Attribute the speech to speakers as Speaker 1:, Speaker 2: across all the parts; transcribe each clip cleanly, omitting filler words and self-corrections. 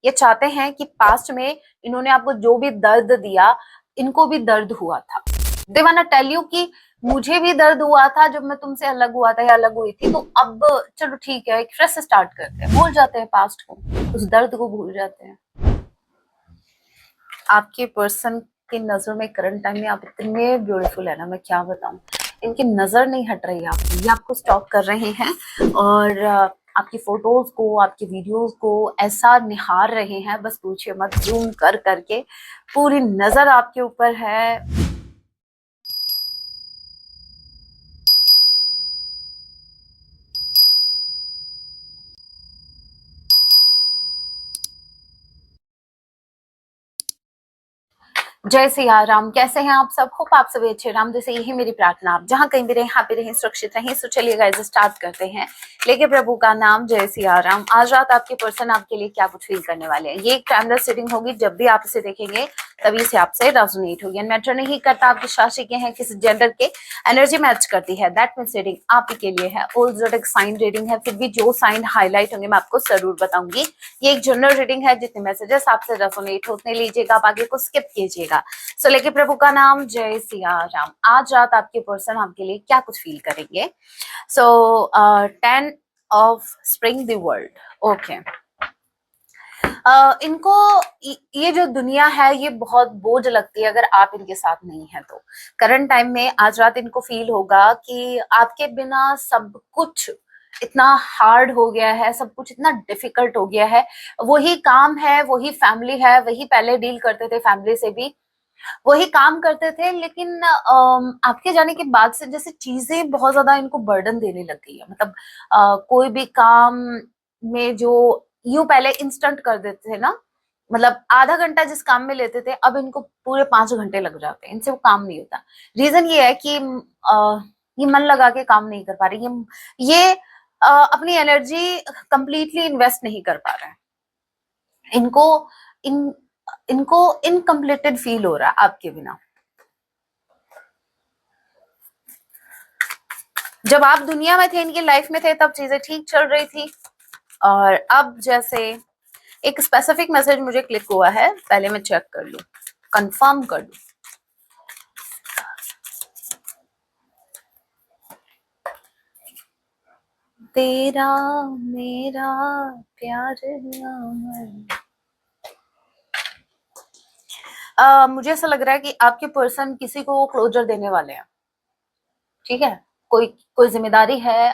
Speaker 1: ये चाहते हैं कि पास्ट में इन्होंने आपको जो भी दर्द दिया, इनको भी दर्द हुआ था। They want to tell you कि मुझे भी दर्द हुआ था जब मैं तुमसे अलग हुआ था या अलग हुई थी, तो अब चलो ठीक है, एक फ्रेश स्टार्ट करते हैं। भूल जाते हैं पास्ट को, उस दर्द को भूल जाते हैं। आपके पर्सन की नजर में करंट टाइम में आप इतने ब्यूटीफुल है ना, मैं क्या बताऊं। इनकी नजर नहीं हट रही है आपकी, ये आपको स्टॉक कर रहे हैं और आपकी फोटोज को, आपकी वीडियोस को ऐसा निहार रहे हैं, बस पूछिए मत, जूम कर करके पूरी नजर आपके ऊपर है। जय सिया राम, कैसे हैं आप सब? होप आप सभी अच्छे। राम जैसे यही मेरी प्रार्थना, आप जहां कहीं भी रहें, हैप्पी रहें, सुरक्षित रहें। तो चलिए गाइस स्टार्ट करते हैं, लेके प्रभु का नाम। जय सिया राम। आज रात आपके पर्सन आपके लिए क्या कुछ फील करने वाले हैं, ये एक टाइमलेस रीडिंग होगी। जब भी आप इसे देखेंगे तभी से आपसे रेजोनेट होगी। मैटर नहीं करता आप किस राशि के हैं, किस जेंडर के, एनर्जी मैच करती है, दैट मींस रीडिंग आप ही के लिए है। ऑल ज़ोडिएक साइन रीडिंग है, फिर भी जो साइन हाईलाइट होंगे मैं आपको जरूर बताऊंगी। ये एक जनरल रीडिंग है, जितने मैसेजेस आपसे रेजोनेट होते लीजिएगा, आप आगे को स्किप कीजिएगा। सो लेके प्रभु का नाम। जय सिया राम। आज रात आपके पर्सन आपके लिए क्या कुछ फील करेंगे। सो 10 of spring the world. Okay, इनको ये जो दुनिया है ये बहुत बोझ लगती है अगर आप इनके साथ नहीं है तो। करंट टाइम में आज रात इनको फील होगा कि आपके बिना सब कुछ इतना हार्ड हो गया है, सब कुछ इतना डिफिकल्ट हो गया है। वही काम है, वही फैमिली है, वही पहले डील करते थे फैमिली से भी, वही काम करते थे, लेकिन आपके जाने के बाद से जैसे चीजें बहुत ज्यादा इनको बर्डन देने लग गई है। मतलब कोई भी काम में जो यूं पहले इंस्टेंट कर देते थे ना, मतलब आधा घंटा जिस काम में लेते थे, अब इनको पूरे 5 घंटे लग जाते हैं, इनसे वो काम नहीं होता। रीजन ये है कि ये मन लगा के काम नहीं कर पा रहे, ये अपनी एनर्जी कंप्लीटली इन्वेस्ट नहीं कर पा रहे हैं। इनको इन इनको इनकम्प्लीटेड फील हो रहा है आपके बिना। जब आप दुनिया में थे, इनकी लाइफ में थे, तब चीजें ठीक चल रही थी, और अब जैसे एक स्पेसिफिक मैसेज मुझे क्लिक हुआ है, पहले मैं चेक कर लूं, कंफर्म कर लूं। तेरा मेरा प्यार मुझे ऐसा लग रहा है कि आपके पर्सन किसी को क्लोजर देने वाले हैं। ठीक है, कोई कोई जिम्मेदारी है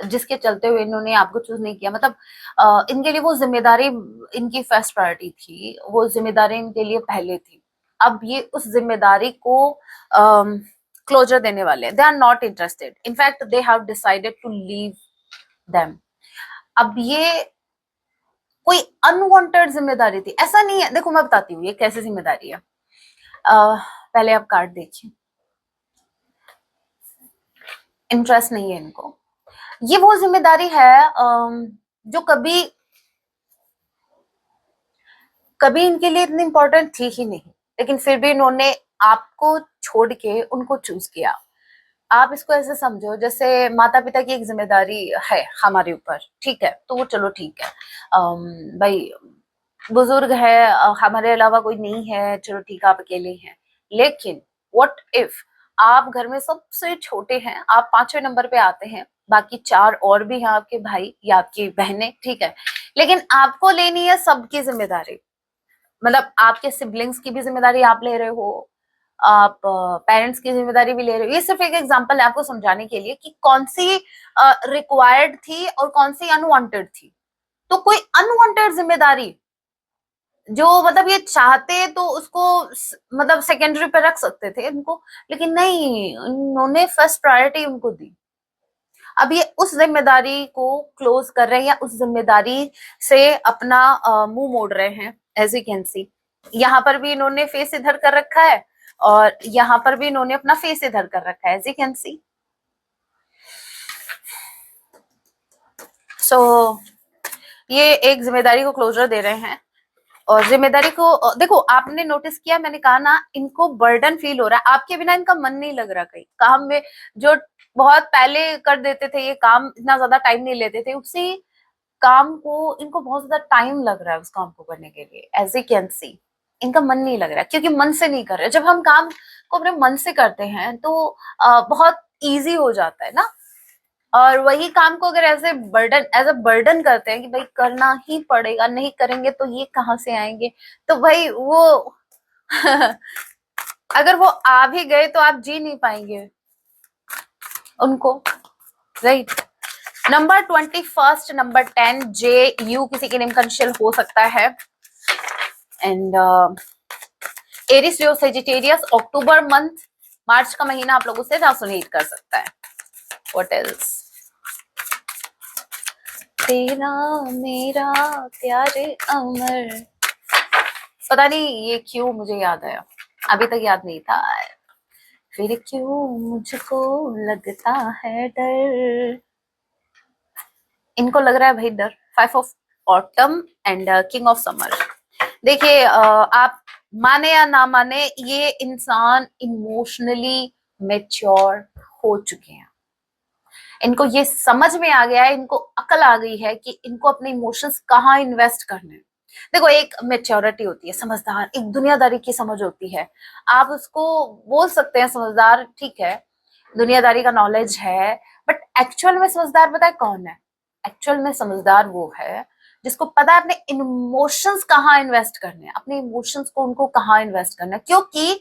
Speaker 1: जिसके चलते हुए इन्होंने आपको चूज नहीं किया। मतलब इनके लिए वो जिम्मेदारी इनकी फर्स्ट प्रायोरिटी थी, वो जिम्मेदारी इनके लिए पहले थी। अब ये उस जिम्मेदारी को क्लोजर देने वाले हैं। They are not interested, in fact they have decided to leave them. अब ये कोई अनवांटेड जिम्मेदारी थी, ऐसा नहीं है। देखो मैं बताती हूँ ये कैसी जिम्मेदारी है। पहले आप कार्ड देखिए, इंटरेस्ट नहीं है इनको। ये वो जिम्मेदारी है जो कभी कभी इनके लिए इतनी इंपॉर्टेंट थी ही नहीं, लेकिन फिर भी इन्होंने आपको छोड़ के उनको चूज किया। आप इसको ऐसे समझो जैसे माता पिता की एक जिम्मेदारी है हमारे ऊपर, ठीक है, तो वो चलो ठीक है, भाई बुजुर्ग है, हमारे अलावा कोई नहीं है, चलो ठीक है, आप अकेले हैं। लेकिन व्हाट इफ आप घर में सबसे छोटे हैं, आप 5वें नंबर पे आते हैं, बाकी 4 और भी हैं आपके भाई या आपकी बहनें, ठीक है, लेकिन आपको लेनी है सबकी जिम्मेदारी। मतलब आपके सिबलिंग्स की भी जिम्मेदारी आप ले रहे हो, आप पेरेंट्स की जिम्मेदारी भी ले रहे हो। ये सिर्फ एक एग्जांपल है आपको समझाने के लिए कि कौन सी रिक्वायर्ड थी और कौन सी अनवांटेड थी। तो कोई अनवांटेड जिम्मेदारी जो मतलब ये चाहते तो उसको मतलब सेकेंडरी पे रख सकते थे इनको, लेकिन नहीं, उन्होंने फर्स्ट प्रायोरिटी उनको दी। अब ये उस जिम्मेदारी को क्लोज कर रहे हैं या उस जिम्मेदारी से अपना मुंह मोड़ रहे हैं। एज यू कैन सी, यहाँ पर भी इन्होंने फेस इधर कर रखा है और यहाँ पर भी इन्होंने अपना फेस इधर कर रखा है, एज यू कैन सी। सो ये एक जिम्मेदारी को क्लोजर दे रहे हैं, और जिम्मेदारी को देखो, आपने नोटिस किया, मैंने कहा ना, इनको बर्डन फील हो रहा है आपके बिना, इनका मन नहीं लग रहा कहीं काम में। जो बहुत पहले कर देते थे ये काम, इतना ज्यादा टाइम नहीं लेते थे, उसी काम को, इनको बहुत ज्यादा टाइम लग रहा है उस काम को करने के लिए, एज ए कैन सी इनका मन नहीं लग रहा है, क्योंकि मन से नहीं कर रहे। जब हम काम को अपने मन से करते हैं तो बहुत इजी हो जाता है ना। और वही काम को अगर एज अ बर्डन करते हैं कि भाई करना ही पड़ेगा, नहीं करेंगे तो ये कहाँ से आएंगे, तो भाई वो अगर वो आ भी गए तो आप जी नहीं पाएंगे उनको, right. Number 21, number 10, J U किसी के नेम का इनिशियल हो सकता है। And Aries Leo Sagittarius, October month, मार्च का महीना आप लोगों से रेजोनेट कर सकता है। What else? तेरा मेरा प्यार अमर, पता नहीं ये क्यों मुझे याद आया, अभी तक याद नहीं था। फिर क्यों मुझको लगता है डर, इनको लग रहा है भाई डर। 5 of autumn and king of summer. देखिए आप माने या ना माने, ये इंसान इमोशनली मेच्योर हो चुके हैं। इनको ये समझ में आ गया है, इनको अकल आ गई है कि इनको अपने इमोशंस कहाँ इन्वेस्ट करने हैं। देखो एक मेच्योरिटी होती है, समझदार, एक दुनियादारी की समझ होती है। आप उसको बोल सकते हैं समझदार, ठीक है, दुनियादारी का नॉलेज है, बट एक्चुअल में समझदार पता है कौन है? एक्चुअल में समझदार वो है जिसको पता है अपने इमोशंस कहाँ इन्वेस्ट करने हैं, अपने इमोशंस को उनको कहाँ इन्वेस्ट करना है। क्योंकि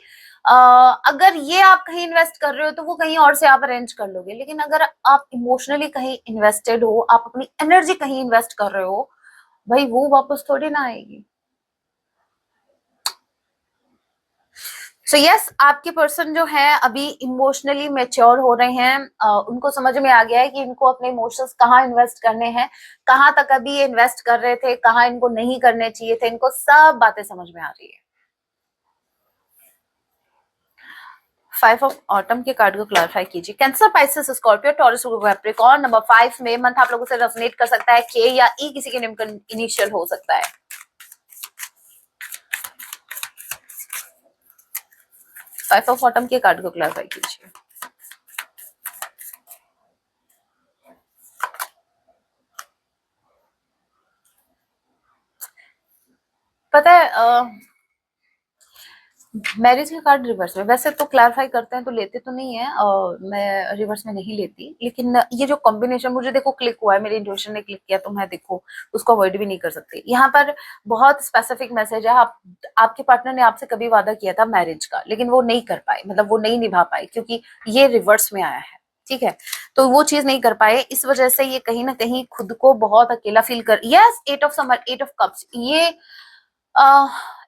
Speaker 1: अगर ये आप कहीं इन्वेस्ट कर रहे हो तो वो कहीं और से आप अरेंज कर लोगे, लेकिन अगर आप इमोशनली कहीं इन्वेस्टेड हो, आप अपनी एनर्जी कहीं इन्वेस्ट कर रहे हो, भाई वो वापस थोड़ी ना आएगी। सो यस, आपके पर्सन जो है अभी इमोशनली मेच्योर हो रहे हैं, उनको समझ में आ गया है कि इनको अपने इमोशंस कहाँ इन्वेस्ट करने हैं, कहाँ तक अभी ये इन्वेस्ट कर रहे थे, कहाँ इनको नहीं करने चाहिए थे, इनको सब बातें समझ में आ रही है। 5 ऑफ ऑटम के कार्ड को क्लैरिफाई कीजिए। Cancer, Pisces, Scorpio, taurus, Capricorn. Number 5 में मंथ आप लोगों से रेजोनेट कर सकता है, के या ई किसी के नेम का इनिशियल हो सकता है। 5 ऑफ ऑटम के कार्ड को क्लैरिफाई कीजिए। पता है मैरिज का कार्ड रिवर्स में, वैसे तो क्लैरिफाई करते हैं तो लेते तो नहीं है, मैं रिवर्स में नहीं लेती, लेकिन ये जो कॉम्बिनेशन मुझे देखो क्लिक हुआ है, मेरे इंट्यूशन ने क्लिक किया, तो मैं देखो उसको अवॉइड भी नहीं कर सकती। यहाँ पर बहुत स्पेसिफिक मैसेज है, आपके पार्टनर ने आपसे कभी वादा किया था मैरिज का, लेकिन वो नहीं कर पाए, मतलब वो नहीं निभा पाए, क्योंकि ये रिवर्स में आया है, ठीक है, तो वो चीज नहीं कर पाए, इस वजह से ये कहीं ना कहीं खुद को बहुत अकेला फील कर। Yes, 8 of summer, 8 of cups, ये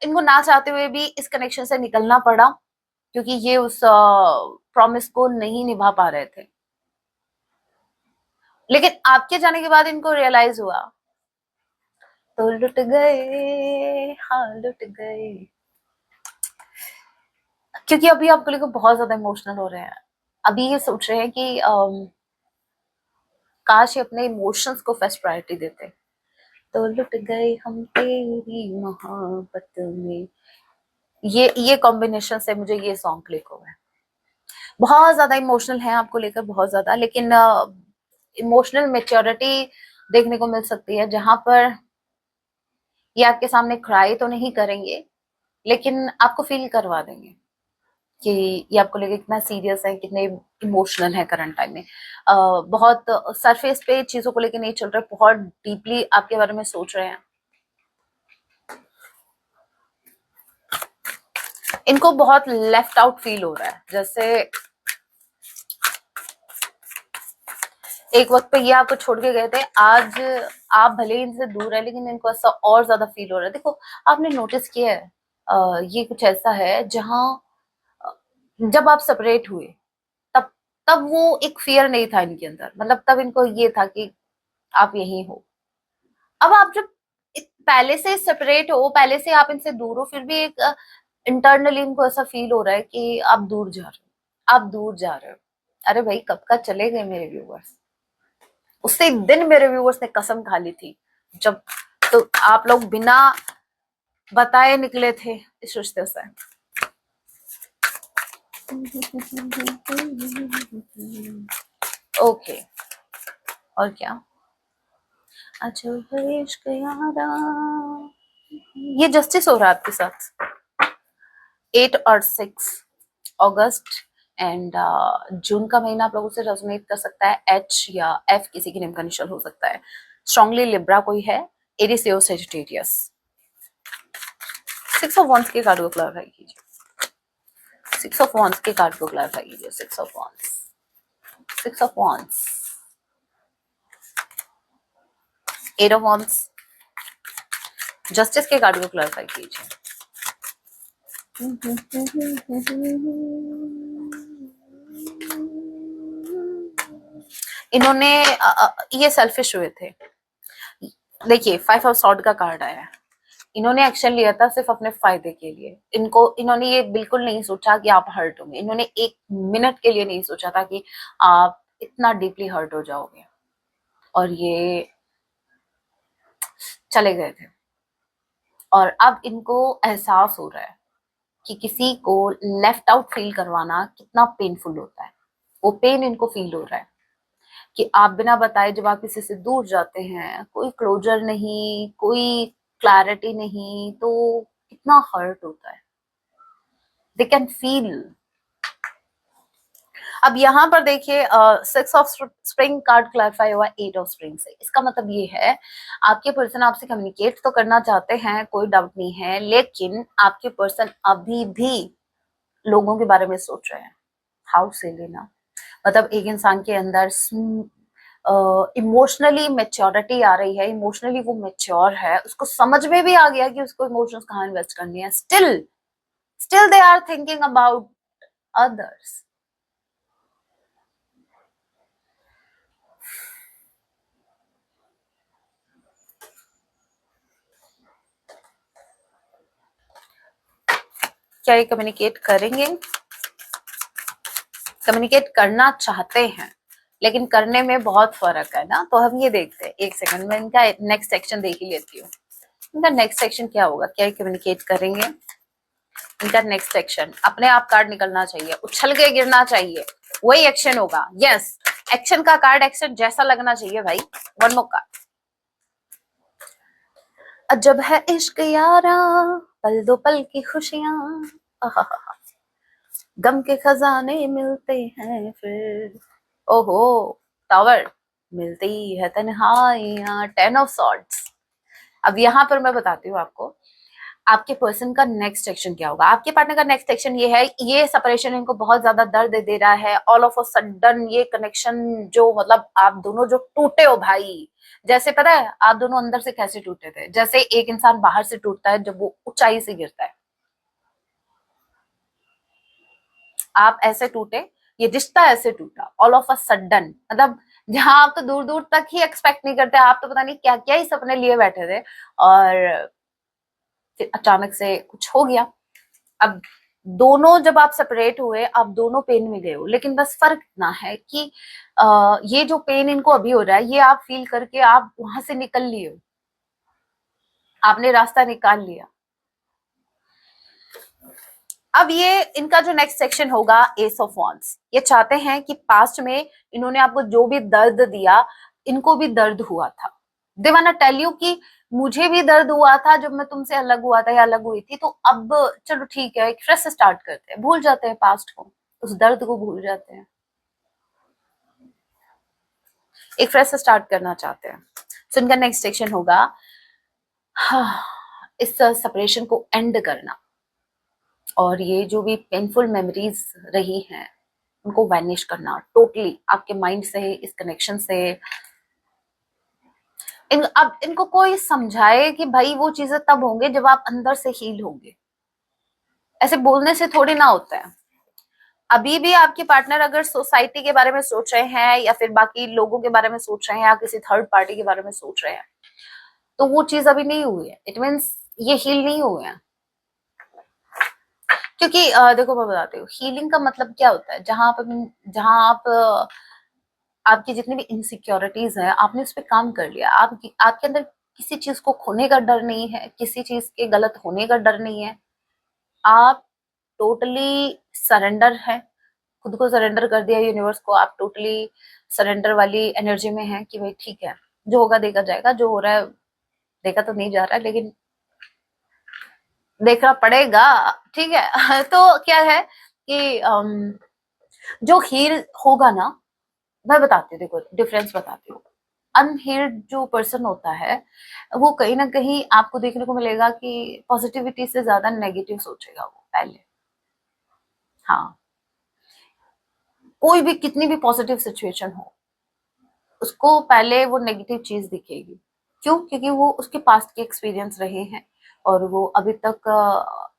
Speaker 1: इनको ना चाहते हुए भी इस कनेक्शन से निकलना पड़ा, क्योंकि ये उस प्रॉमिस को नहीं निभा पा रहे थे, लेकिन आपके जाने के बाद इनको रियलाइज हुआ, तो लुट गए, हाँ लुट गए, क्योंकि अभी आपको लेकर बहुत ज्यादा इमोशनल हो रहे हैं। अभी ये सोच रहे हैं कि काश ये अपने इमोशंस को फर्स्ट प्रायोरिटी देते, तो लुट गए हम तेरी मोहब्बत में। ये कॉम्बिनेशन से मुझे ये सॉन्ग क्लिक हो गया। बहुत ज्यादा इमोशनल है आपको लेकर, बहुत ज्यादा, लेकिन इमोशनल मेच्योरिटी देखने को मिल सकती है, जहां पर ये आपके सामने क्राई तो नहीं करेंगे, लेकिन आपको फील करवा देंगे कि ये आपको लेकर कितना सीरियस है, कितने इमोशनल है करंट टाइम में। बहुत सरफेस पे चीजों को लेकर नहीं चल रहे, बहुत डीपली आपके बारे में सोच रहे हैं। इनको बहुत लेफ्ट आउट फील हो रहा है, जैसे एक वक्त पे ये आपको छोड़ के गए थे, आज आप भले ही इनसे दूर है, लेकिन इनको ऐसा और ज्यादा फील हो रहा है। देखो आपने नोटिस किया है, ये कुछ ऐसा है जहां जब आप सेपरेट हुए, तब तब वो एक फियर नहीं था इनके अंदर, मतलब तब इनको ये था कि आप यही हो। अब आप जब पहले से सेपरेट हो, पहले से आप इनसे दूर हो, फिर भी एक इंटरनली इनको ऐसा फील हो रहा है कि आप दूर जा रहे हो, आप दूर जा रहे हो। अरे भाई कब का चले गए मेरे व्यूवर्स, उसी दिन मेरे व्यूवर्स ने कसम खा ली थी, जब तो आप लोग बिना बताए निकले थे इस रिश्ते से। ओके, और क्या, अजब है इश्क यारा। ये जस्टिस हो रहा है आपके साथ 8 और 6 अगस्त एंड जून का महीना आप लोगों से रेजोनेट कर सकता है। एच या एफ किसी की नेम का इनिशियल हो सकता है। स्ट्रांगली लिब्रा कोई है। Eris Leo Sagittarius. 6 of wands के कार्ड को क्लैरिफाई कीजिए। 6 ऑफ वॉन्ड्स के कार्ड को क्लैरिफाई कीजिए। 6 of wands. 6 of wands. 8 of wands. Justice के कार्ड को क्लैरिफाई कीजिए। इन्होंने ये सेल्फिश हुए थे। देखिए 5 ऑफ सॉर्ड का कार्ड आया है। इन्होंने एक्शन लिया था सिर्फ अपने फायदे के लिए। इन्होंने ये बिल्कुल नहीं सोचा कि आप हर्ट होंगे। इन्होंने एक मिनट के लिए नहीं सोचा था कि आप इतना डीपली हर्ट हो जाओगे, और ये चले गए थे। और अब इनको एहसास हो रहा है कि किसी को लेफ्ट आउट फील करवाना कितना पेनफुल होता है। वो पेन इनको फील हो रहा है कि आप बिना बताए जब आप किसी से दूर जाते हैं, कोई क्लोजर नहीं, कोई क्लैरिटी नहीं, तो कितना हर्ट होता है। They can feel. अब यहाँ पर देखिए 6 ऑफ स्प्रिंग कार्ड क्लैरिफाई हुआ 8 ऑफ स्प्रिंग से। इसका मतलब ये है आपके पर्सन आपसे कम्युनिकेट तो करना चाहते हैं, कोई डाउट नहीं है, लेकिन आपके पर्सन अभी भी लोगों के बारे में सोच रहे हैं। हाउ से लेना मतलब एक इंसान के अंदर इमोशनली मेच्योरिटी आ रही है। इमोशनली वो मेच्योर है, उसको समझ में भी आ गया कि उसको इमोशंस कहाँ इन्वेस्ट करनी है। Still they are thinking about others. क्या ये कम्युनिकेट करेंगे? कम्युनिकेट करना चाहते हैं, लेकिन करने में बहुत फर्क है ना। तो हम ये देखते हैं, एक सेकंड में इनका नेक्स्ट सेक्शन देख ही लेती हूँ। इनका नेक्स्ट सेक्शन क्या होगा? क्या ये कम्युनिकेट करेंगे? इनका नेक्स्ट सेक्शन अपने आप कार्ड निकलना चाहिए, उछल के गिरना चाहिए, वही एक्शन होगा। यस, एक्शन का कार्ड एक्शन जैसा लगना चाहिए भाई। One more card. अजब है इश्क यारा, पल दो पल की खुशियां, गम के खजाने मिलते हैं फिर। ओहो, टावर। मिलती है तन्हाइयां। 10 ऑफ सॉर्ड्स। अब यहाँ पर मैं बताती हूँ आपको आपके पर्सन का नेक्स्ट सेक्शन क्या होगा। आपके पार्टनर का नेक्स्ट सेक्शन ये है, ये सेपरेशन इनको बहुत ज्यादा दर्द दे रहा है। ऑल ऑफ अ सडन ये कनेक्शन जो मतलब आप दोनों जो टूटे हो भाई, जैसे पता है आप दोनों अंदर से कैसे टूटे थे? जैसे एक इंसान बाहर से टूटता है जब वो ऊंचाई से गिरता है, आप ऐसे टूटे, ये रिश्ता ऐसे टूटा ऑल ऑफ अ सडन। मतलब जहां आप तो दूर दूर तक ही एक्सपेक्ट नहीं करते, आप तो पता नहीं क्या क्या ही सपने लिए बैठे थे, और फिर अचानक से कुछ हो गया। अब दोनों जब आप सेपरेट हुए, आप दोनों पेन में गए हो, लेकिन बस फर्क इतना है कि ये जो पेन इनको अभी हो रहा है, ये आप फील करके आप वहां से निकल लिए हो, आपने रास्ता निकाल लिया। अब ये इनका जो नेक्स्ट सेक्शन होगा एस ऑफ वॉन्ड्स। ये चाहते हैं कि पास्ट में इन्होंने आपको जो भी दर्द दिया, इनको भी दर्द हुआ था। They want to tell you कि मुझे भी दर्द हुआ था जब मैं तुमसे अलग हुआ था या अलग हुई थी, तो अब चलो ठीक है, एक फ्रेश स्टार्ट करते हैं, भूल जाते हैं पास्ट को, उस दर्द को भूल जाते हैं, एक फ्रेश स्टार्ट करना चाहते हैं। सो इनका नेक्स्ट सेक्शन होगा इस सेपरेशन को एंड करना, और ये जो भी पेनफुल मेमोरीज रही हैं उनको वैनिश करना टोटली आपके माइंड से, इस कनेक्शन से। अब इनको कोई समझाए कि भाई वो चीजें तब होंगे जब आप अंदर से हील होंगे, ऐसे बोलने से थोड़ी ना होता है। अभी भी आपके पार्टनर अगर सोसाइटी के बारे में सोच रहे हैं, या फिर बाकी लोगों के बारे में सोच रहे हैं, या किसी थर्ड पार्टी के बारे में सोच रहे हैं, तो वो चीज अभी नहीं हुई है। इट मीन्स ये हील नहीं हुए हैं। क्योंकि देखो मैं बताती हूँ, हीलिंग का मतलब क्या होता है, जहां आप आपकी जितनी भी इनसिक्योरिटीज है, आपने उस पर काम कर लिया। आपके अंदर किसी चीज को खोने का डर नहीं है, किसी चीज के गलत होने का डर नहीं है। आप टोटली सरेंडर है, खुद को सरेंडर कर दिया यूनिवर्स को। आप टोटली सरेंडर वाली एनर्जी में है कि भाई ठीक है, जो होगा देखा जाएगा, जो हो रहा है देखा तो नहीं जा रहा है, लेकिन देखना पड़ेगा। ठीक है। तो क्या है कि जो हील होगा ना, मैं बताती हूँ, देखो डिफरेंस बताती हूँ। अनहील्ड जो पर्सन होता है वो कहीं ना कहीं आपको देखने को मिलेगा कि पॉजिटिविटी से ज्यादा नेगेटिव सोचेगा वो पहले। हाँ, कोई भी कितनी भी पॉजिटिव सिचुएशन हो, उसको पहले वो नेगेटिव चीज दिखेगी। क्यों? क्योंकि वो उसके पास्ट के एक्सपीरियंस रहे हैं और वो अभी तक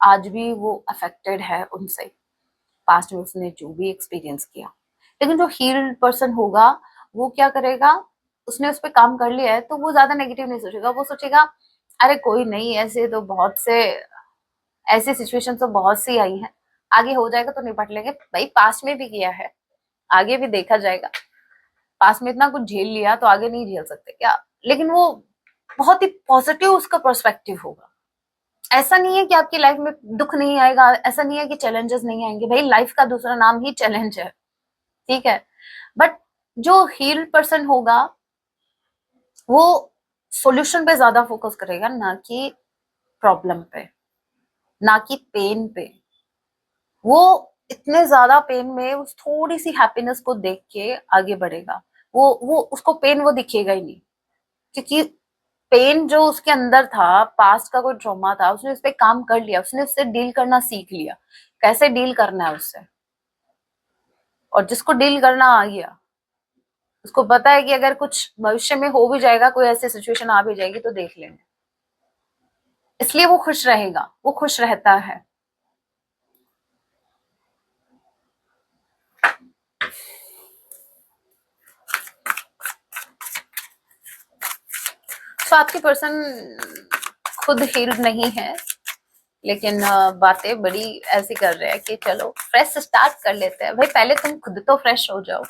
Speaker 1: आज भी वो अफेक्टेड है उनसे, पास्ट में उसने जो भी एक्सपीरियंस किया। लेकिन जो हील्ड पर्सन होगा वो क्या करेगा, उसने उस पर काम कर लिया है तो वो ज्यादा नेगेटिव नहीं सोचेगा। वो सोचेगा अरे कोई नहीं, ऐसे तो बहुत से, ऐसी सिचुएशन तो बहुत सी आई हैं, आगे हो जाएगा तो निपट लेंगे। भाई पास्ट में भी किया है, आगे भी देखा जाएगा। पास्ट में इतना कुछ झेल लिया तो आगे नहीं झेल सकते क्या? लेकिन वो बहुत ही पॉजिटिव उसका पर्सपेक्टिव होगा। ऐसा नहीं है कि आपकी लाइफ में दुख नहीं आएगा, ऐसा नहीं है कि चैलेंजेस नहीं आएंगे। भाई लाइफ का दूसरा नाम ही चैलेंज है, ठीक है। बट जो हील्ड पर्सन होगा वो सॉल्यूशन पे ज्यादा फोकस करेगा, ना कि प्रॉब्लम पे, ना कि पेन पे। वो इतने ज्यादा पेन में उस थोड़ी सी हैप्पीनेस को देख के आगे बढ़ेगा। वो उसको पेन वो दिखेगा ही नहीं, क्योंकि पेन जो उसके अंदर था, पास्ट का कोई ट्रॉमा था, उसने उस पर काम कर लिया, उसने उससे डील करना सीख लिया, कैसे डील करना है उससे। और जिसको डील करना आ गया, उसको पता है कि अगर कुछ भविष्य में हो भी जाएगा, कोई ऐसी सिचुएशन आ भी जाएगी तो देख लेंगे। इसलिए वो खुश रहेगा, वो खुश रहता है। तो आपकी पर्सन खुद हील्ड नहीं है, लेकिन बातें बड़ी ऐसी कर रहे हैं कि चलो फ्रेश स्टार्ट कर लेते हैं। भाई पहले तुम खुद तो फ्रेश हो जाओ।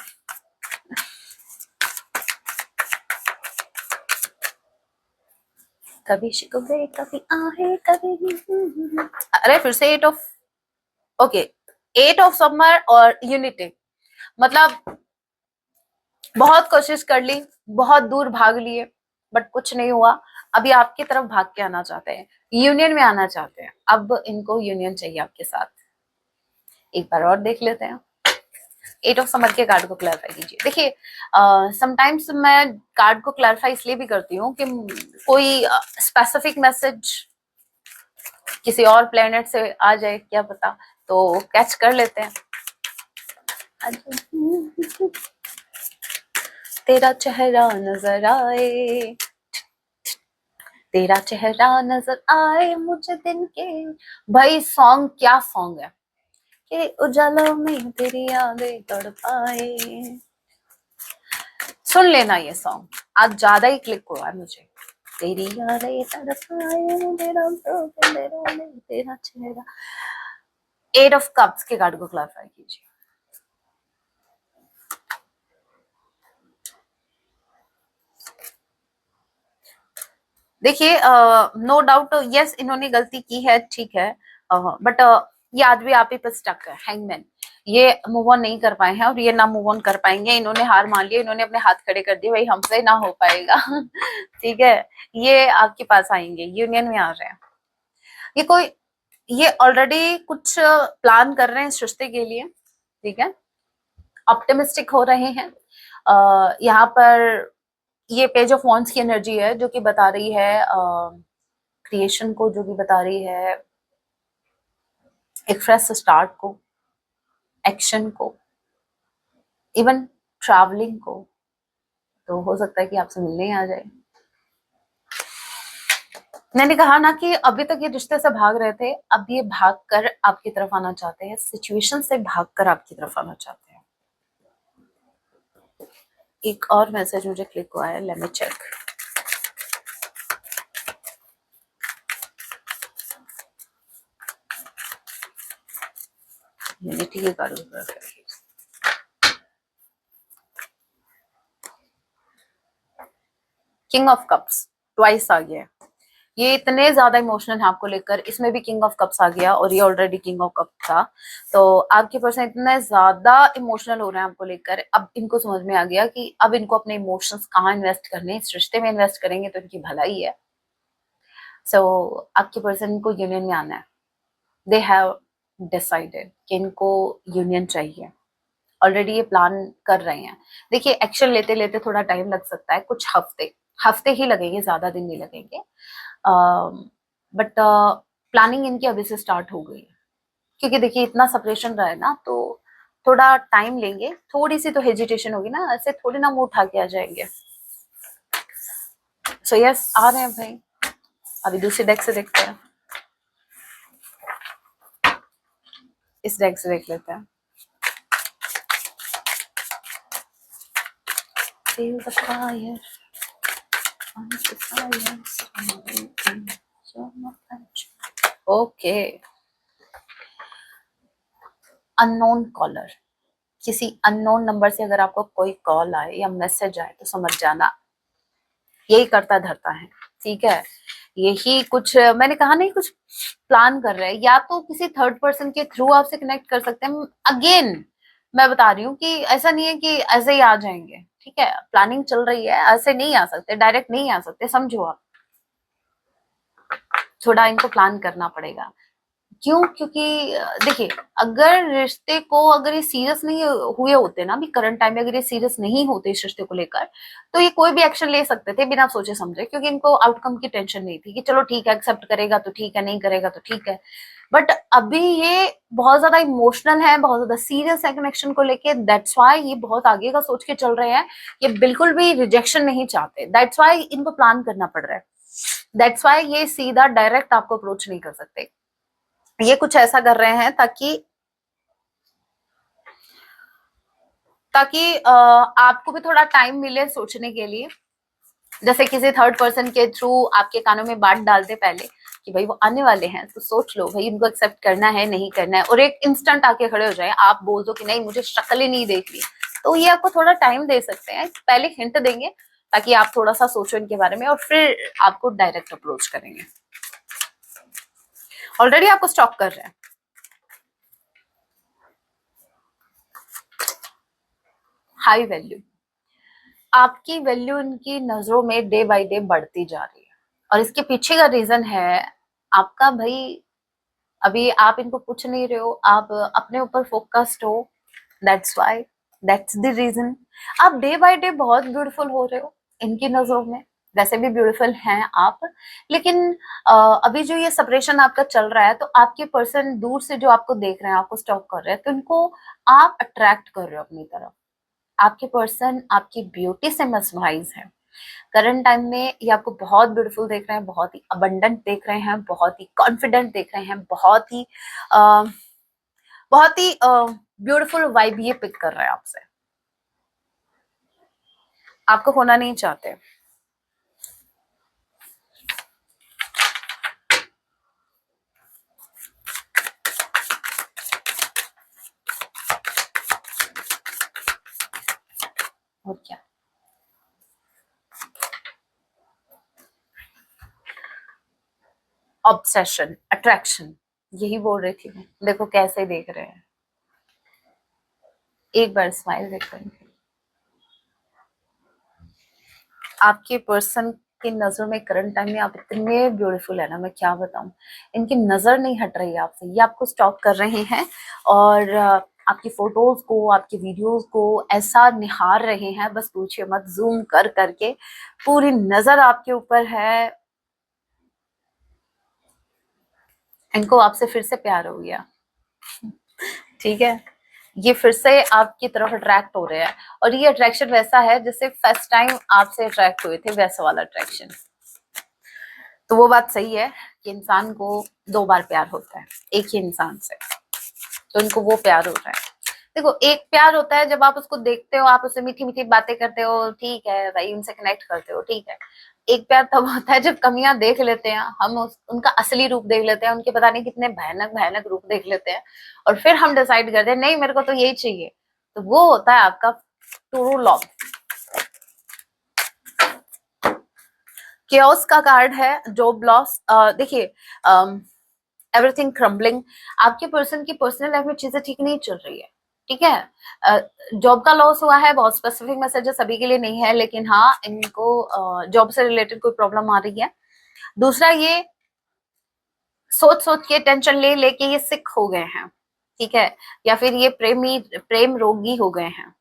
Speaker 1: कभी शिकवे कभी आहे कभी। अरे फिर से at of, okay, at of summer और यूनिटी, मतलब बहुत कोशिश कर ली, बहुत दूर भाग लिए, बट कुछ नहीं हुआ। अभी आपकी तरफ भाग के आना चाहते हैं, यूनियन में आना चाहते हैं। अब इनको यूनियन चाहिए आपके साथ। एक बार और देख लेते हैं। एट ऑफ समर के कार्ड को क्लैरिफाई कीजिए। देखिए समटाइम्स मैं कार्ड को क्लैरिफाई इसलिए भी करती हूँ कि कोई स्पेसिफिक मैसेज किसी और प्लेनेट से आ जाए, क्या पता, तो कैच कर लेते हैं। तेरा चेहरा नजर आए, तेरा चेहरा नजर आए मुझे दिन के। भाई सॉन्ग क्या सॉन्ग है कि उजालों में तेरी यादें तड़पाए। सुन लेना ये सॉन्ग, आज ज्यादा ही क्लिक हुआ है मुझे। तेरी यादें तड़पाए मुझे रातों के अंधेरों में तेरा चेहरा। एट ऑफ कप्स के कार्ड को क्लैरिफाई कीजिए। देखिए नो डाउट, यस इन्होंने गलती की है, ठीक है, बट ये आदमी आप ही पर स्टक है, हैंगमैन। ये मूव ऑन नहीं कर पाए हैं और ये ना मूव ऑन कर पाएंगे। इन्होंने हार मान लिया, इन्होंने अपने हाथ खड़े कर दिए, भाई हमसे ना हो पाएगा। ठीक है, ये आपके पास आएंगे, यूनियन में आ रहे हैं। ये कोई, ये ऑलरेडी कुछ प्लान कर रहे हैं इस रिश्ते के लिए, ठीक है, ऑप्टिमिस्टिक हो रहे हैं। यहाँ पर ये पेज ऑफ वॉन्ड्स की एनर्जी है जो कि बता रही है क्रिएशन को, जो कि बता रही है एक फ्रेश स्टार्ट को, एक्शन को, इवन ट्रैवलिंग को। तो हो सकता है कि आपसे मिलने ही आ जाए। मैंने कहा ना कि अभी तक ये रिश्ते से भाग रहे थे, अब ये भाग कर आपकी तरफ आना चाहते हैं, सिचुएशन से भाग कर आपकी तरफ आना चाहते हैं। एक और मैसेज मुझे क्लिक हुआ है, लेट मी चेक। यूनिटी के card king of cups twice आ गया। ये इतने ज्यादा इमोशनल है आपको लेकर, इसमें भी किंग ऑफ कप्स आ गया और ये ऑलरेडी किंग ऑफ कप था। तो आपके पर्सन इतने ज्यादा इमोशनल हो रहे हैं आपको लेकर, अब इनको समझ में आ गया कि अब इनको अपने इमोशंस कहाँ इन्वेस्ट करने हैं, इस रिश्ते में इन्वेस्ट करेंगे तो इनकी भलाई है। सो आपके पर्सन को यूनियन में आना है। दे हैव डिसाइडेड कि इनको यूनियन चाहिए, ऑलरेडी ये प्लान कर रहे हैं। देखिए एक्शन लेते लेते थोड़ा टाइम लग सकता है, कुछ हफ्ते हफ्ते ही लगेंगे, ज्यादा दिन नहीं लगेंगे, बट प्लानिंग इनकी अभी से स्टार्ट हो गई है। क्योंकि देखिए इतना सेपरेशन रहा है ना, तो थोड़ा टाइम लेंगे, थोड़ी सी तो हेजिटेशन होगी ना, ऐसे थोड़ी ना मुंह उठा के आ जाएंगे। सो यस, आ रहे हैं भाई। अभी दूसरे डेक से देखते हैं, इस डेक से देख लेते हैं। Feel the fire, find the fire, okay. Unknown caller, किसी अननोन नंबर से अगर आपको कोई कॉल आए या मैसेज आए तो समझ जाना यही करता धरता है, ठीक है। यही कुछ मैंने कहा नहीं, कुछ प्लान कर रहे हैं, या तो किसी थर्ड पर्सन के थ्रू आपसे कनेक्ट कर सकते हैं। अगेन मैं बता रही हूँ कि ऐसा नहीं है कि ऐसे ही आ जाएंगे, ठीक है। प्लानिंग चल रही है, ऐसे नहीं आ सकते, डायरेक्ट नहीं आ सकते, समझो आप। थोड़ा इनको प्लान करना पड़ेगा। क्यों? क्योंकि देखिए अगर रिश्ते को, अगर ये सीरियस नहीं हुए होते ना, अभी करंट टाइम में अगर ये सीरियस नहीं होते इस रिश्ते को लेकर, तो ये कोई भी एक्शन ले सकते थे बिना सोचे समझे, क्योंकि इनको आउटकम की टेंशन नहीं थी कि चलो ठीक है, एक्सेप्ट करेगा तो ठीक है, नहीं करेगा तो ठीक है। बट अभी ये बहुत ज्यादा इमोशनल है, बहुत ज्यादा सीरियस है कनेक्शन को लेके, दैट्स वाई ये बहुत आगे का सोच के चल रहे हैं। ये बिल्कुल भी रिजेक्शन नहीं चाहते, दैट्स वाई इनको प्लान करना पड़ रहा है, दैट्स वाई ये सीधा डायरेक्ट आपको अप्रोच नहीं कर सकते। ये कुछ ऐसा कर रहे हैं ताकि आपको भी थोड़ा टाइम मिले सोचने के लिए। जैसे किसी थर्ड पर्सन के थ्रू आपके कानों में बात डाल दे पहले कि भाई वो आने वाले हैं, तो सोच लो भाई इनको एक्सेप्ट करना है नहीं करना है, और एक इंस्टेंट आके खड़े हो जाए, आप बोल दो कि नहीं मुझे शक्ल ही नहीं देखनी, तो ये आपको थोड़ा टाइम दे सकते हैं, पहले हिंट देंगे ताकि आप थोड़ा सा सोचो इनके बारे में और फिर आपको डायरेक्ट अप्रोच करेंगे। ऑलरेडी आपको स्टॉक कर रहे हैं। हाई वैल्यू, आपकी वैल्यू इनकी नजरों में डे बाय डे बढ़ती जा रही है, और इसके पीछे का रीजन है आपका भाई, अभी आप इनको पूछ नहीं रहे हो, आप अपने ऊपर फोकस्ड हो, that's why, that's the reason. आप डे बाय डे बहुत ब्यूटीफुल हो रहे हो इनकी नजरों में, वैसे भी ब्यूटीफुल हैं आप, लेकिन अभी जो ये सेपरेशन आपका चल रहा है, तो आपके पर्सन दूर से जो आपको देख रहे हैं, आपको स्टॉक कर रहे हैं, तो इनको आप अट्रैक्ट कर रहे हो अपनी तरफ। आपके पर्सन आपकी ब्यूटी से mesmerize है। करंट टाइम में ये आपको बहुत ब्यूटीफुल देख रहे हैं, बहुत ही अबंडेंट देख रहे हैं, बहुत ही कॉन्फिडेंट देख रहे हैं, बहुत ही ब्यूटीफुल वाइब ये पिक कर रहे हैं आपसे, आपको खोना नहीं चाहते। और क्या, ऑब्सेशन, अट्रैक्शन, यही बोल रही थी मैं। देखो कैसे देख रहे हैं, एक बार स्माइल देखो इनकी। आपके पर्सन की नजर में करंट टाइम में आप इतने ब्यूटीफुल है ना, मैं क्या बताऊं। इनकी नजर नहीं हट रही है आपसे, ये आपको स्टॉक कर रहे हैं और आपकी फोटोज को, आपकी वीडियोस को ऐसा निहार रहे हैं, बस पूछिए मत, जूम कर करके पूरी नजर आपके ऊपर है। इनको आपसे फिर से प्यार हो गया, ठीक है। ये फिर से आपकी तरफ अट्रैक्ट हो रहे हैं, और ये अट्रैक्शन वैसा है जैसे फर्स्ट टाइम आपसे अट्रैक्ट हुए थे, वैसा वाला अट्रैक्शन। तो वो बात सही है कि इंसान को दो बार प्यार होता है एक ही इंसान से, तो इनको वो प्यार हो रहा है। देखो एक प्यार होता है जब आप उसको देखते हो, आप उससे मीठी मीठी बातें करते हो, ठीक है भाई, उनसे कनेक्ट करते हो, ठीक है। एक प्यार तब होता है जब कमियां देख लेते हैं हम, उनका असली रूप देख लेते हैं, उनके पता नहीं कितने भयानक भयानक रूप देख लेते हैं, और फिर हम डिसाइड करते हैं नहीं मेरे को तो यही चाहिए। तो वो होता है आपका ट्रू लव। केओस का कार्ड है, जॉब लॉस। देखिए, एवरीथिंग क्रम्बलिंग। आपके पर्सन की पर्सनल लाइफ में चीजें ठीक नहीं चल रही है, ठीक है। जॉब का लॉस हुआ है, बहुत स्पेसिफिक मैसेज सभी के लिए नहीं है, लेकिन हाँ, इनको जॉब से रिलेटेड कोई प्रॉब्लम आ रही है। दूसरा, ये सोच सोच के, टेंशन ले लेके ये सिक हो गए हैं, ठीक है, या फिर ये प्रेम रोगी हो गए हैं।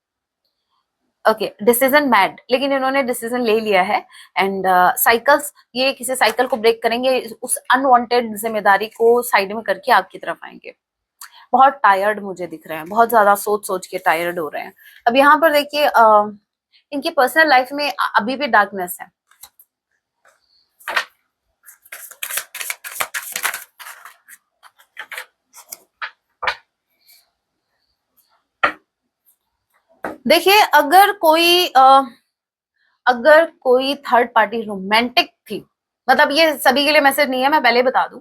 Speaker 1: ओके, डिसीजन मैड, लेकिन इन्होंने डिसीजन ले लिया है। एंड साइकिल्स, ये किसी साइकिल को ब्रेक करेंगे, उस अनवांटेड जिम्मेदारी को साइड में करके आपकी तरफ आएंगे। बहुत टायर्ड मुझे दिख रहे हैं, बहुत ज्यादा सोच सोच के टायर्ड हो रहे हैं। अब यहाँ पर देखिए, इनकी पर्सनल लाइफ में अभी भी डार्कनेस है। देखिए, अगर कोई थर्ड पार्टी रोमांटिक थी, मतलब ये सभी के लिए मैसेज नहीं है, मैं पहले बता दूं,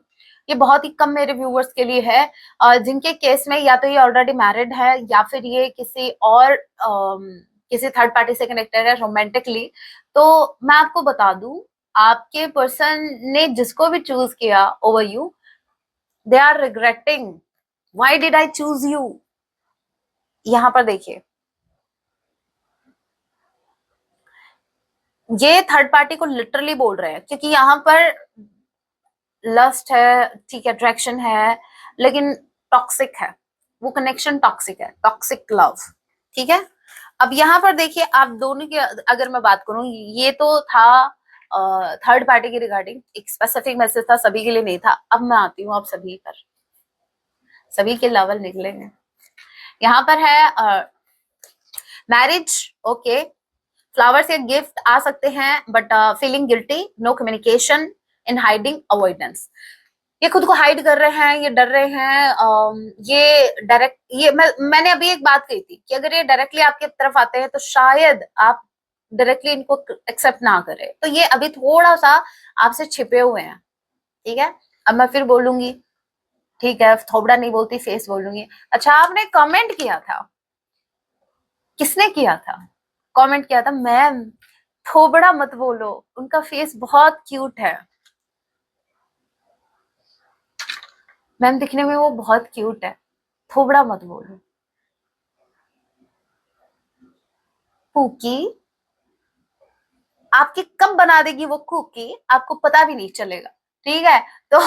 Speaker 1: ये बहुत ही कम मेरे व्यूवर्स के लिए है, जिनके केस में या तो ये ऑलरेडी मैरिड है, या फिर ये किसी थर्ड पार्टी से कनेक्टेड है रोमांटिकली। तो मैं आपको बता दूं, आपके पर्सन ने जिसको भी चूज किया over you, they are regretting, why did I choose you. यहाँ पर देखिए, ये थर्ड पार्टी को लिटरली बोल रहे हैं, क्योंकि यहाँ पर लस्ट है, ठीक है, अट्रैक्शन है, लेकिन टॉक्सिक है, वो कनेक्शन टॉक्सिक है, टॉक्सिक लव, ठीक है। अब यहाँ पर देखिए, आप दोनों की अगर मैं बात करूं, ये तो था थर्ड पार्टी के रिगार्डिंग, एक स्पेसिफिक मैसेज था, सभी के लिए नहीं था। अब मैं आती हूँ आप सभी पर, सभी के लेवल निकलेंगे। यहाँ पर है मैरिज, ओके, फ्लावर्स या गिफ्ट आ सकते हैं, but feeling guilty, no communication, in hiding, avoidance. ये खुद को हाइड कर रहे हैं, ये डर रहे हैं। ये डायरेक्ट, मैंने अभी एक बात कही थी कि अगर ये डायरेक्टली आपके तरफ आते हैं तो शायद आप डायरेक्टली इनको एक्सेप्ट ना करें, तो ये अभी थोड़ा सा आपसे छिपे हुए हैं, ठीक है। अब मैं फिर बोलूंगी, ठीक है, थोबड़ा नहीं बोलती, फेस बोलूंगी। अच्छा, आपने कमेंट किया था, किसने किया था? कमेंट किया था, मैम थोबड़ा मत बोलो, उनका फेस बहुत क्यूट है। मैम दिखने में वो बहुत क्यूट है, थोबड़ा मत बोलो। कुकी आपकी कब बना देगी वो कुकी, आपको पता भी नहीं चलेगा, ठीक है। तो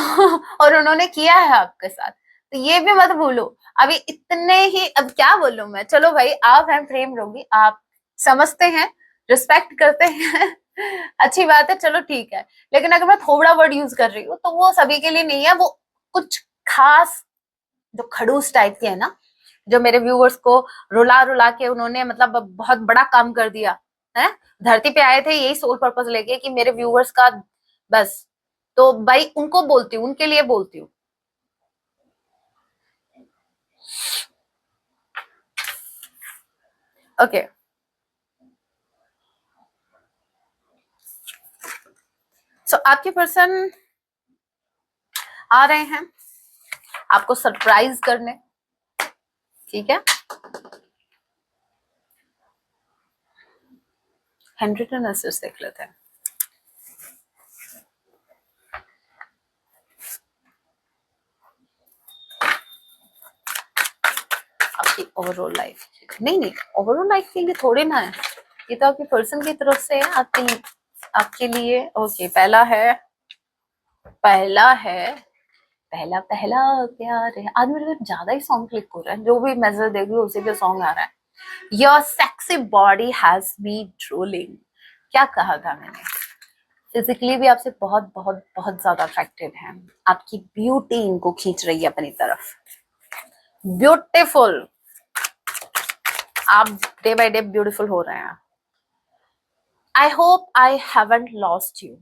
Speaker 1: और उन्होंने किया है आपके साथ, तो ये भी मत भूलो। अभी इतने ही, अब क्या बोलूं मैं, चलो भाई, आप हैं प्रेम रोगी, आप समझते हैं, रिस्पेक्ट करते हैं, अच्छी बात है, चलो ठीक है। लेकिन अगर मैं थोड़ा वर्ड यूज कर रही हूँ, तो वो सभी के लिए नहीं है, वो कुछ खास जो खड़ूस टाइप के है ना, जो मेरे व्यूअर्स को रुला रुला के उन्होंने मतलब बहुत बड़ा काम कर दिया है। धरती पे आए थे यही सोल पर्पस लेके कि मेरे व्यूअर्स का बस, तो भाई उनको बोलती हूँ, उनके लिए बोलती हूँ। ओके, सो आपके पर्सन आ रहे हैं आपको सरप्राइज करने, ठीक है। हैंडरिटन मैसेज देख लेते हैं। आपकी ओवरऑल लाइफ, नहीं नहीं, ओवरऑल लाइफ के लिए थोड़ी ना है, ये तो आपके पर्सन की तरफ से है, आपके लिए। ओके, पहला पहला प्यार है। आज मेरे को ज्यादा ही सॉन्ग क्लिक हो रहा है, जो भी मैसेज देख लो उसी पे सॉन्ग आ रहा है। Your sexy body has me drooling. क्या कहा था मैंने? फिजिकली भी आपसे बहुत बहुत बहुत ज्यादा अट्रैक्टिव है, आपकी ब्यूटी इनको खींच रही है अपनी तरफ, ब्यूटीफुल, आप डे बाय डे ब्यूटीफुल हो रहे हैं। I hope I haven't lost you.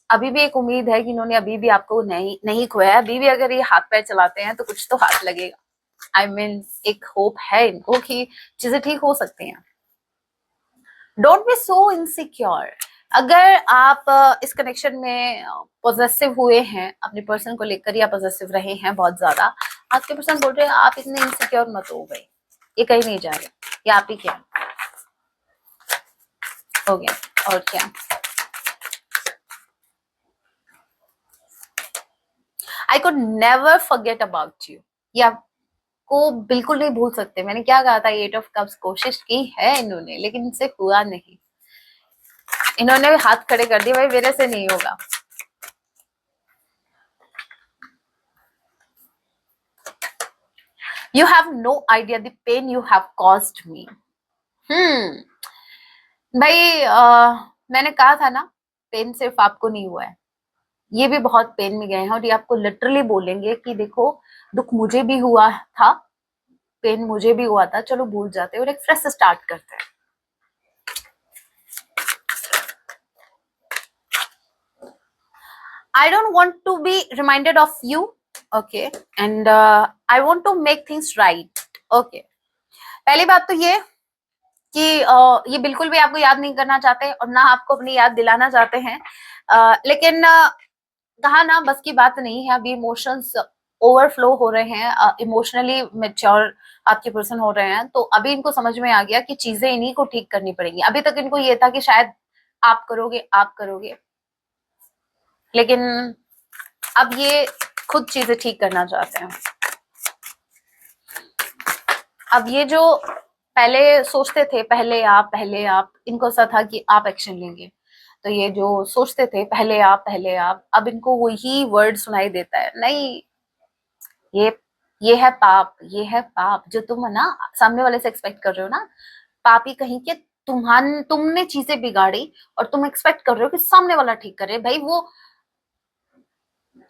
Speaker 1: अभी भी एक उम्मीद है कि इन्होंने अभी भी आपको नहीं खोया है, अभी भी अगर ये हाथ पैर चलाते हैं तो कुछ तो हाथ लगेगा। आई मीन एक होप है इनको कि चीजें ठीक हो सकती हैं। Don't be so insecure. अगर आप इस कनेक्शन में पॉजेसिव हुए हैं अपने पर्सन को लेकर, या पॉजेसिव रहे हैं बहुत ज्यादा, आपके पर्सन बोल रहे हैं आप इतने इनसिक्योर मत हो गए, ये कहीं नहीं जा रहे, ये आप ही क्या हो गया और क्या। I could never forget about you. ये आपको बिल्कुल नहीं भूल सकते। मैंने क्या कहा था, 8 of Cups कोशिश की है इन्होंने, लेकिन इनसे हुआ नहीं। इन्होंने हाथ खड़े कर दिए, भाई मेरे से नहीं होगा। You have no idea the pain you have caused me. भाई मैंने कहा था ना, पेन सिर्फ आपको नहीं हुआ है, ये भी बहुत पेन में गए हैं, और ये आपको लिटरली बोलेंगे कि देखो दुख मुझे भी हुआ था, पेन मुझे भी हुआ था, चलो भूल जाते हैं और एक फ्रेश स्टार्ट करते हैं। I don't want to be reminded of you, okay, and I want to make things right, okay। पहली बात तो ये कि ये बिल्कुल भी आपको याद नहीं करना चाहते और ना आपको अपनी याद दिलाना चाहते हैं, लेकिन कहा ना बस की बात नहीं है। अभी इमोशंस ओवरफ्लो हो रहे हैं, इमोशनली मेच्योर आपके पर्सन हो रहे हैं, तो अभी इनको समझ में आ गया कि चीजें इन्हीं को ठीक करनी पड़ेंगी। अभी तक इनको ये था कि शायद आप करोगे, लेकिन अब ये खुद चीजें ठीक करना चाहते हैं। अब ये जो पहले सोचते थे पहले आप, इनको ऐसा था कि आप एक्शन लेंगे, तो ये जो सोचते थे पहले आप, अब इनको वही वर्ड सुनाई देता है, नहीं ये ये है पाप, ये है पाप जो तुम है ना सामने वाले से एक्सपेक्ट कर रहे हो ना, पापी कहीं के तुमने चीजें बिगाड़ी और तुम एक्सपेक्ट कर रहे हो कि सामने वाला ठीक करे। भाई वो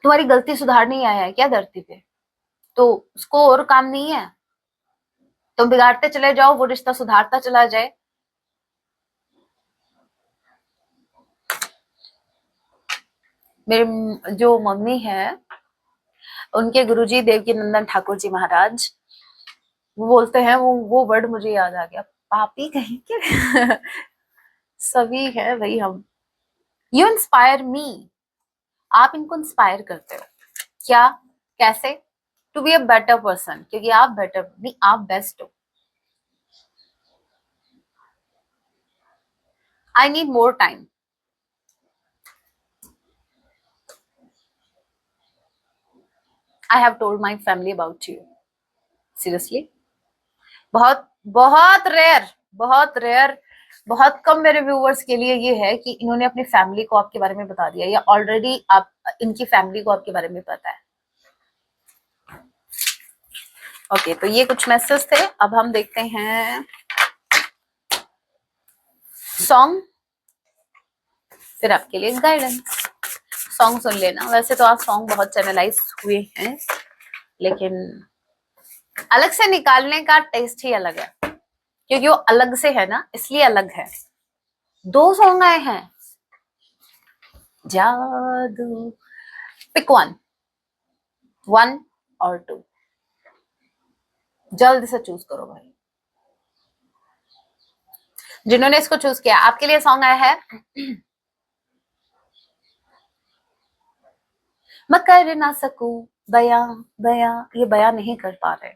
Speaker 1: तुम्हारी गलती सुधार नहीं आया है क्या धरती पे, तो उसको और काम नहीं है, तुम बिगाड़ते चले जाओ, वो रिश्ता सुधारता चला जाए। मेरे जो मम्मी है, उनके गुरुजी देवकी नंदन ठाकुर जी महाराज, वो बोलते हैं, वो वर्ड मुझे याद आ गया, पापी कहीं के सभी है भाई हम। यू इंस्पायर मी, आप इनको इंस्पायर करते हो क्या, कैसे, to be a better person, क्योंकि आप बेटर नहीं, आप बेस्ट हो। I need more time. I have told my family about you, seriously. बहुत बहुत रेयर, बहुत रेयर, बहुत कम मेरे व्यूअर्स के लिए ये है कि इन्होंने अपनी फैमिली को आपके बारे में बता दिया, या ऑलरेडी आप इनकी फैमिली को आपके बारे में पता है। ओके, तो ये कुछ मैसेज थे। अब हम देखते हैं सॉन्ग, फिर आपके लिए गाइडेंस। सॉन्ग सुन लेना। वैसे तो आज सॉन्ग बहुत चैनलाइज हुए हैं, लेकिन अलग से निकालने का टेस्ट ही अलग है, क्योंकि वो अलग से है ना, इसलिए अलग है। 2 सॉन्ग आए हैं, जादू, पिक वन और 2, जल्द से चूज करो भाई। जिन्होंने इसको चूज किया, आपके लिए सॉन्ग आया है मैं कर ना सकूं बयां बयां, ये बयां नहीं कर पा रहे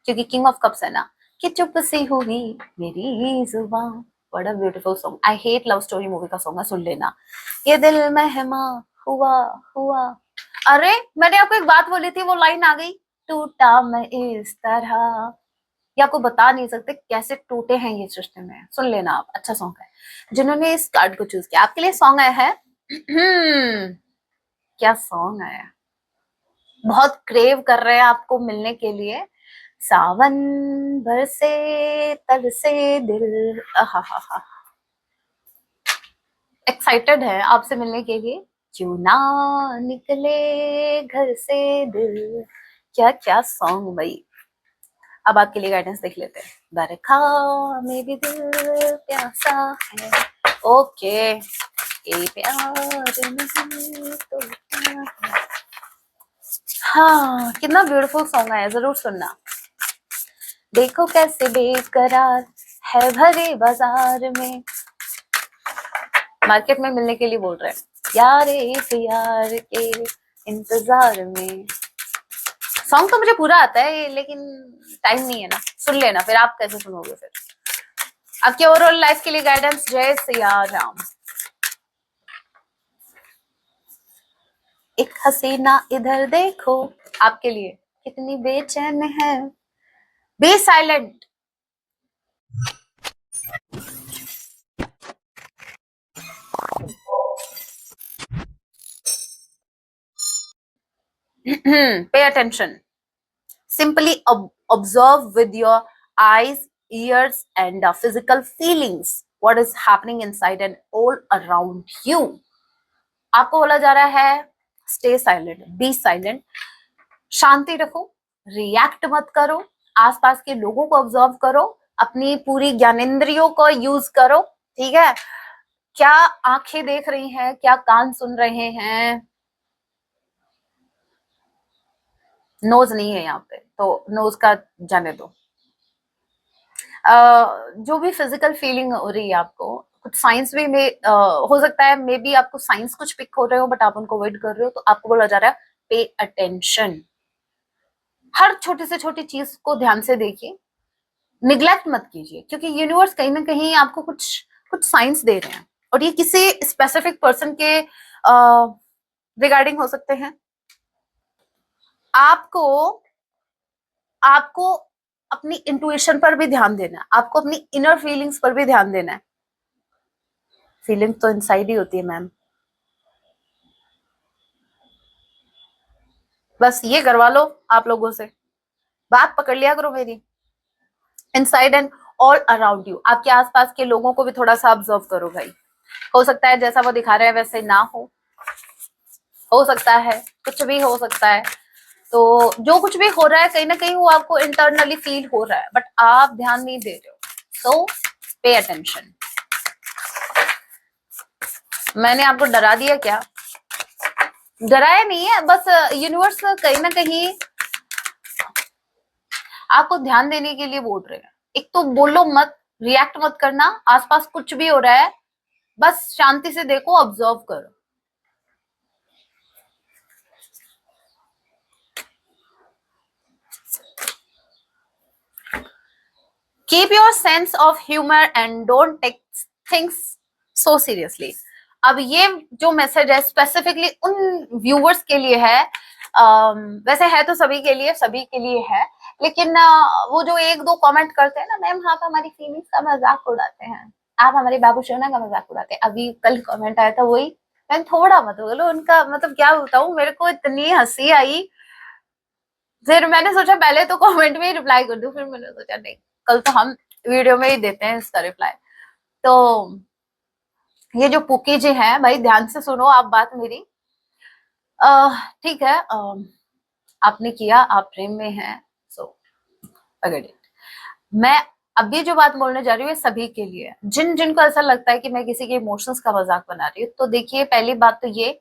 Speaker 1: क्योंकि किंग ऑफ कप्स है ना, कि चुप सी हुई मेरी जुबां। बड़ा beautiful song. I hate love story movie का सॉन्ग है, सुन लेना। ये दिल मेहमा हुआ हुआ, अरे मैंने आपको एक बात बोली थी, वो लाइन आ गई, टूटा मैं इस तरह। ये आपको बता नहीं सकते कैसे टूटे हैं ये सृष्टि में। सुन लेना आप, अच्छा सॉन्ग है। जिन्होंने इस कार्ड को चूज किया, आपके लिए सॉन्ग आया है क्या सॉन्ग आया, बहुत क्रेव कर रहे हैं आपको मिलने के लिए। सावन बरसे तल से दिल, हा हा हा, एक्साइटेड है आपसे मिलने के लिए। क्यों ना निकले घर से दिल, क्या क्या सॉन्ग भाई। अब आपके लिए गाइडेंस देख लेते हैं। बरखा में भी दिल प्यासा है, ओके, ये प्यार नहीं तो क्या है। हाँ, कितना ब्यूटीफुल सॉन्ग है, जरूर सुनना। देखो कैसे बेकरार है भरे बाजार में, मार्केट में मिलने के लिए बोल रहे हैं, यार इस यार के इंतजार में। सॉन्ग तो मुझे पूरा आता है, लेकिन टाइम नहीं है ना, सुन लेना, फिर आप कैसे सुनोगे फिर। आपके ओवरऑल लाइफ के लिए गाइडेंस, जय सिया राम। एक हसीना इधर देखो, आपके लिए कितनी बेचैन है। Be silent. Pay attention. Simply observe with your eyes, ears, and physical feelings what is happening inside and all around you. आपको बोला जा रहा है स्टे साइलेंट, बी साइलेंट, शांति रखो, रिएक्ट मत करो, आसपास के लोगों को ऑब्जर्व करो, अपनी पूरी ज्ञानेंद्रियों को यूज करो। ठीक है, क्या आंखें देख रही हैं, क्या कान सुन रहे हैं। नोज नहीं है यहाँ पे तो नोज का जाने दो। जो भी फिजिकल फीलिंग हो रही है आपको, कुछ साइंस भी में हो सकता है, मे बी आपको साइंस कुछ पिक हो रहे हो बट आप उनको अवॉइड कर रहे हो, तो आपको बोला जा रहा है पे अटेंशन। हर छोटी से छोटी चीज को ध्यान से देखिए, निग्लेक्ट मत कीजिए, क्योंकि यूनिवर्स कहीं ना कहीं आपको कुछ कुछ साइंस दे रहे हैं, और ये किसी स्पेसिफिक पर्सन के रिगार्डिंग हो सकते हैं। आपको आपको अपनी इंट्यूशन पर भी ध्यान देना है, आपको अपनी इनर फीलिंग्स पर भी ध्यान देना है। फीलिंग तो इनसाइड ही होती है मैम, बस ये करवा लो आप लोगों से, बात पकड़ लिया करो मेरी। Inside and all around you, आपके आसपास के लोगों को भी थोड़ा सा ऑब्जर्व करो भाई। हो सकता है जैसा वो दिखा रहे हैं वैसे ना हो सकता है, कुछ भी हो सकता है। तो जो कुछ भी हो रहा है कहीं ना कहीं वो आपको इंटरनली फील हो रहा है, बट आप ध्यान नहीं दे रहे हो, सो पे अटेंशन। मैंने आपको डरा दिया क्या? डराया नहीं है, बस यूनिवर्स कहीं ना कहीं आपको ध्यान देने के लिए बोल रहे हैं। एक तो बोलो मत, रिएक्ट मत करना, आसपास कुछ भी हो रहा है बस शांति से देखो, ऑब्जर्व करो। Keep your sense of humour and don't take things so seriously. अब ये जो मैसेज है स्पेसिफिकली उन व्यूवर्स के लिए है, वैसे है तो सभी के लिए है, लेकिन वो जो एक दो कमेंट करते हैं ना, मैम आप हमारी फीलिंग्स का मजाक उड़ाते हैं, आप हमारे बाबू सोना का मजाक उड़ाते हैं। अभी कल कमेंट आया था वही, मैम थोड़ा मत बोलो उनका, मतलब क्या बताऊं, मेरे को इतनी हंसी आई। फिर मैंने सोचा पहले तो कमेंट में ही रिप्लाई कर दूं, फिर मैंने सोचा नहीं, कल तो हम वीडियो में ही देते हैं इसका रिप्लाई। तो ये जो पुकी जी है भाई, ध्यान से सुनो आप बात मेरी। ठीक है, आपने किया, आप प्रेम में हैं, सो फॉरगेट इट। मैं अभी जो बात बोलने जा रही हूँ सभी के लिए, जिन जिनको ऐसा लगता है कि मैं किसी के इमोशंस का मजाक बना रही हूँ, तो देखिए पहली बात तो ये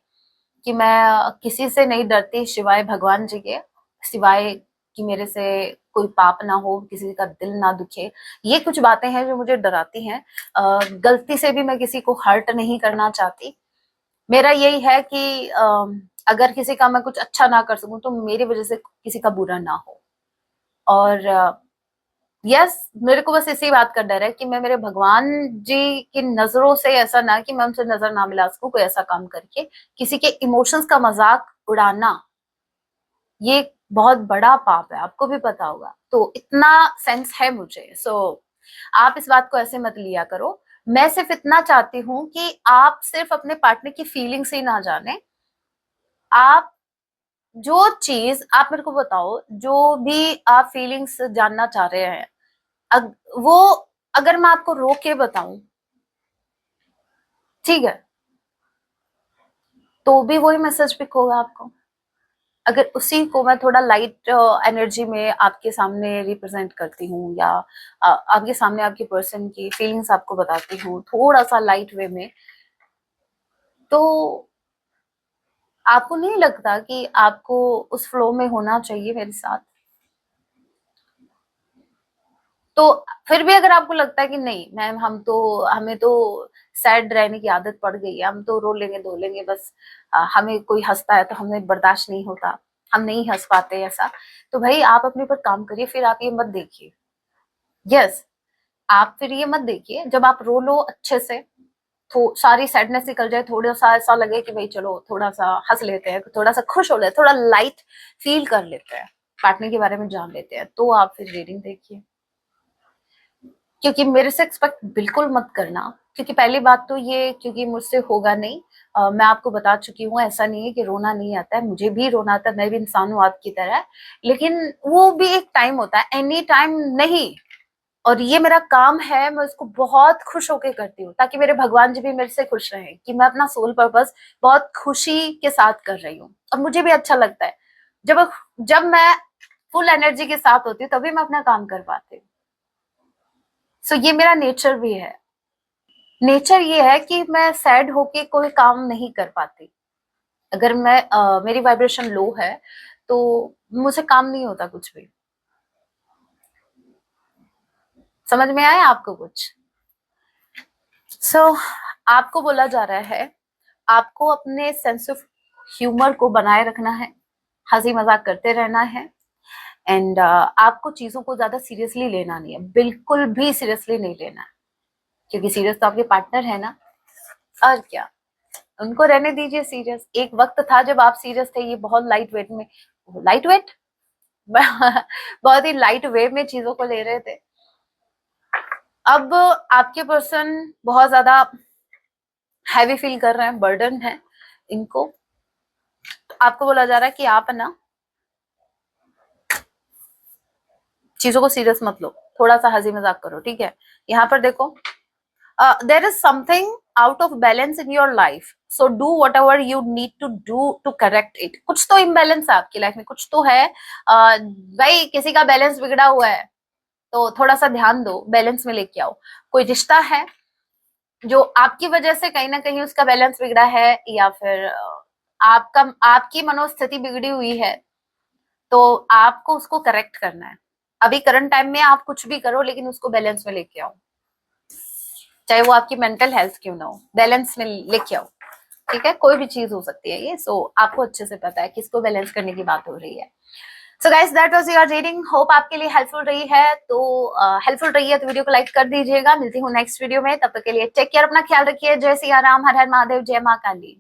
Speaker 1: कि मैं किसी से नहीं डरती सिवाय भगवान जी के, सिवाय कि मेरे से कोई पाप ना हो, किसी का दिल ना दुखे। ये कुछ बातें हैं जो मुझे डराती हैं। गलती से भी मैं किसी को हर्ट नहीं करना चाहती। मेरा यही है कि अगर किसी का मैं कुछ अच्छा ना कर सकूं तो मेरी वजह से किसी का बुरा ना हो। और यस, मेरे को बस इसी बात का डर है कि मैं मेरे भगवान जी की नजरों से ऐसा ना, कि मैं उनसे नजर ना मिला सकूं कोई ऐसा काम करके। किसी के इमोशंस का मजाक उड़ाना ये बहुत बड़ा पाप है, आपको भी पता होगा, तो इतना सेंस है मुझे। सो आप इस बात को ऐसे मत लिया करो। मैं सिर्फ इतना चाहती हूँ कि आप सिर्फ अपने पार्टनर की फीलिंग्स ही ना जाने, आप जो चीज आप मेरे को बताओ, जो भी आप फीलिंग्स जानना चाह रहे हैं, वो अगर मैं आपको रोक के बताऊं, ठीक है, तो भी वही मैसेज पिक होगा आपको। अगर उसी को मैं थोड़ा लाइट एनर्जी में आपके सामने रिप्रेजेंट करती हूँ, या आपके सामने आपकी पर्सन की फीलिंग्स आपको बताती हूँ थोड़ा सा लाइट वे में, तो आपको नहीं लगता कि आपको उस फ्लो में होना चाहिए मेरे साथ? तो फिर भी अगर आपको लगता है कि नहीं मैम, हमें तो सैड रहने की आदत पड़ गई है, हम तो रो लेंगे धो लेंगे बस, हमें कोई हंसता है तो हमें बर्दाश्त नहीं होता, हम नहीं हंस पाते ऐसा, तो भाई आप अपने ऊपर काम करिए, फिर आप ये मत देखिए। यस, आप फिर ये मत देखिए, जब आप रो लो अच्छे से, सारी सैडनेस निकल जाए, थोड़ा सा ऐसा लगे कि भाई चलो थोड़ा सा हंस लेते हैं, थोड़ा सा खुश हो लेते हैं, थोड़ा लाइट फील कर लेते हैं, पार्टनर के बारे में जान लेते हैं, तो आप फिर रीडिंग देखिए। क्योंकि मेरे से एक्सपेक्ट बिल्कुल मत करना, क्योंकि पहली बात तो ये, क्योंकि मुझसे होगा नहीं। मैं आपको बता चुकी हूँ, ऐसा नहीं है कि रोना नहीं आता है, मुझे भी रोना आता है, मैं भी इंसान हूँ आपकी तरह, लेकिन वो भी एक टाइम होता है, एनी टाइम नहीं। और ये मेरा काम है, मैं उसको बहुत खुश होके करती हूँ, ताकि मेरे भगवान जी भी मेरे से खुश रहें कि मैं अपना सोल पर्पस बहुत खुशी के साथ कर रही हूँ, और मुझे भी अच्छा लगता है। जब जब मैं फुल एनर्जी के साथ होती हूँ तभी मैं अपना काम कर पाती हूँ। सो ये मेरा नेचर भी है। नेचर ये है कि मैं सैड होके कोई काम नहीं कर पाती। अगर मेरी वाइब्रेशन लो है तो मुझे काम नहीं होता कुछ भी। समझ में आया आपको कुछ? सो आपको बोला जा रहा है, आपको अपने सेंस ऑफ ह्यूमर को बनाए रखना है, हंसी मजाक करते रहना है, एंड आपको चीजों को ज्यादा सीरियसली लेना नहीं है, बिल्कुल भी सीरियसली नहीं लेना है, क्योंकि सीरियस तो आपके पार्टनर है ना, और क्या। उनको रहने दीजिए सीरियस। एक वक्त था जब आप सीरियस थे, ये बहुत लाइट वेट में, लाइट वेट बहुत ही लाइट वे में चीजों को ले रहे थे। अब आपके पर्सन बहुत ज्यादा हैवी फील कर रहे हैं, बर्डन है इनको। तो आपको बोला जा रहा है कि आप ना चीजों को सीरियस मत लो, थोड़ा सा हंसी मजाक करो, ठीक है। यहाँ पर देखो, there is something out of balance in your life, so do whatever you need to do to correct it। कुछ तो इम्बैलेंस है आपकी लाइफ में, कुछ तो है। भाई किसी का बैलेंस बिगड़ा हुआ है तो थोड़ा सा ध्यान दो, बैलेंस में लेके आओ। कोई रिश्ता है जो आपकी वजह से कहीं ना कहीं उसका बैलेंस बिगड़ा है, या फिर आपकी मनोस्थिति बिगड़ी हुई है, तो आपको उसको करेक्ट करना है। अभी करंट टाइम में आप कुछ भी करो, लेकिन उसको बैलेंस में लेके आओ, चाहे वो आपकी मेंटल हेल्थ क्यों ना हो, बैलेंस में लेके आओ, ठीक है। कोई भी चीज हो सकती है ये। सो आपको अच्छे से पता है किसको बैलेंस करने की बात हो रही है। So guys, that was your reading, hope आपके लिए हेल्पफुल रही है। तो हेल्पफुल रही है तो वीडियो को लाइक कर दीजिएगा। मिलती हूँ नेक्स्ट वीडियो में, तब तक के लिए टेक केयर, अपना ख्याल रखिए। जय सिया राम, हर हर महादेव, जय माँ काली।